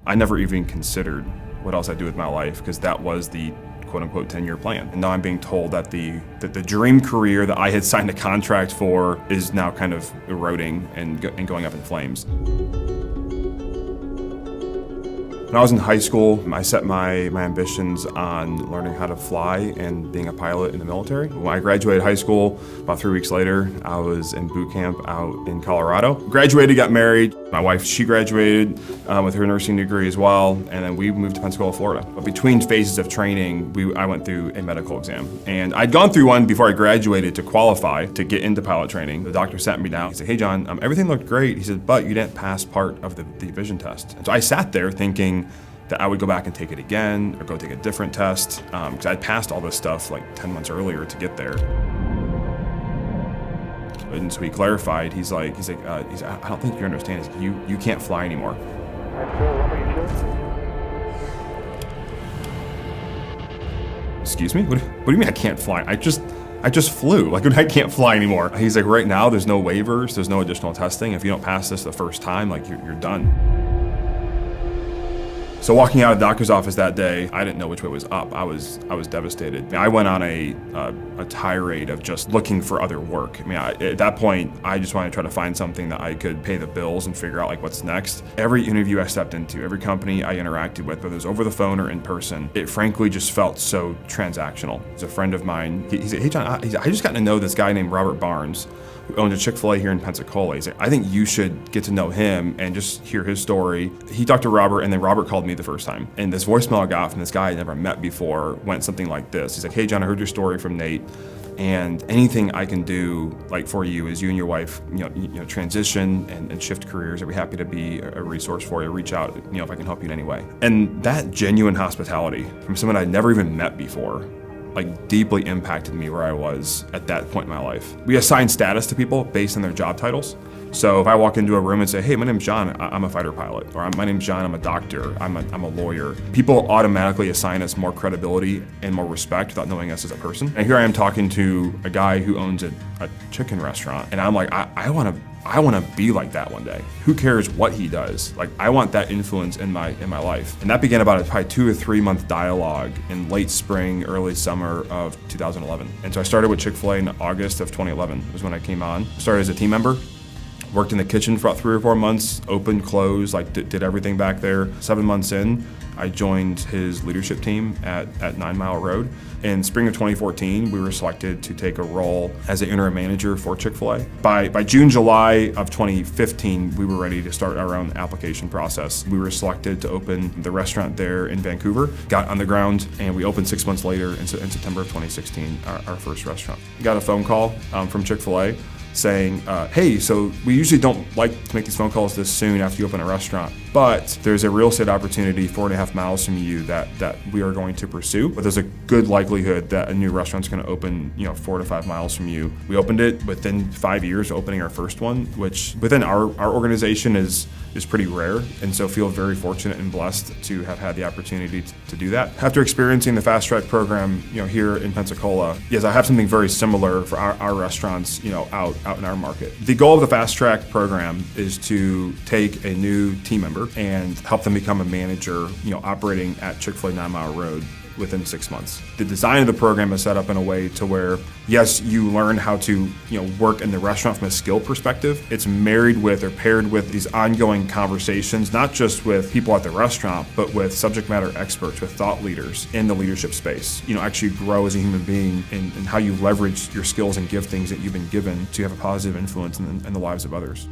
I never even considered what else I'd do with my life, because that was the quote-unquote 10-year plan. And now I'm being told that the dream career that I had signed a contract for is now kind of eroding and going up in flames. When I was in high school, I set my ambitions on learning how to fly and being a pilot in the military. When I graduated high school, about 3 weeks later, I was in boot camp out in Colorado. Graduated, got married. My wife, she graduated with her nursing degree as well, and then we moved to Pensacola, Florida. But between phases of training, I went through a medical exam. And I'd gone through one before I graduated to qualify to get into pilot training. The doctor sat me down. He said, "Hey John, everything looked great." He said, "But you didn't pass part of the vision test." And so I sat there thinking that I would go back and take it again or go take a different test, because I'd passed all this stuff like 10 months earlier to get there. And so he clarified, he's like, "I don't think you understand, you can't fly anymore." Excuse me? What do you mean I can't fly? I just flew. Like, I can't fly anymore. He's like, "Right now, there's no waivers, there's no additional testing. If you don't pass this the first time, like you're done." So walking out of the doctor's office that day, I didn't know which way was up. I was devastated. I went on a tirade of just looking for other work. At that point, I just wanted to try to find something that I could pay the bills and figure out like what's next. Every interview I stepped into, every company I interacted with, whether it was over the phone or in person, it frankly just felt so transactional. There's a friend of mine, he said, "Hey John, I just got to know this guy named Robert Barnes, who owns a Chick-fil-A here in Pensacola." He said, "I think you should get to know him and just hear his story." He talked to Robert, and then Robert called me the first time. And this voicemail I got from this guy I'd never met before went something like this. He's like, "Hey John, I heard your story from Nate, and anything I can do like for you as you and your wife, transition and shift careers, I'd be happy to be a resource for you. Reach out, if I can help you in any way." And that genuine hospitality from someone I'd never even met before, like, deeply impacted me where I was at that point in my life. We assign status to people based on their job titles. So if I walk into a room and say, "Hey, my name's John, I'm a fighter pilot," or "My name's John, I'm a doctor, I'm a lawyer," people automatically assign us more credibility and more respect without knowing us as a person. And here I am talking to a guy who owns a chicken restaurant, and I'm like, I want to be like that one day. Who cares what he does? Like, I want that influence in my life. And that began about a probably 2 or 3 month dialogue in late spring, early summer of 2011. And so I started with Chick-fil-A in August of 2011 was when I came on. Started as a team member, worked in the kitchen for about 3 or 4 months, opened, closed, like did everything back there. 7 months in, I joined his leadership team at 9 Mile Road. In spring of 2014, we were selected to take a role as an interim manager for Chick-fil-A. By June, July of 2015, we were ready to start our own application process. We were selected to open the restaurant there in Vancouver, got on the ground, and we opened 6 months later in September of 2016, our first restaurant. Got a phone call from Chick-fil-A saying, "Hey, so we usually don't like to make these phone calls this soon after you open a restaurant, but there's a real estate opportunity 4.5 miles from you that we are going to pursue. But there's a good likelihood that a new restaurant's going to open, 4 to 5 miles from you." We opened it within 5 years of opening our first one, which within our organization is pretty rare, and so feel very fortunate and blessed to have had the opportunity to do that. After experiencing the FasTrak program, here in Pensacola, yes, I have something very similar for our restaurants, out in our market. The goal of the FasTrak program is to take a new team member and help them become a manager, operating at Chick-fil-A 9 Mile Road within 6 months. The design of the program is set up in a way to where, yes, you learn how to, work in the restaurant from a skill perspective. It's married with or paired with these ongoing conversations, not just with people at the restaurant, but with subject matter experts, with thought leaders in the leadership space. Actually grow as a human being and how you leverage your skills and giftings that you've been given to have a positive influence in the lives of others.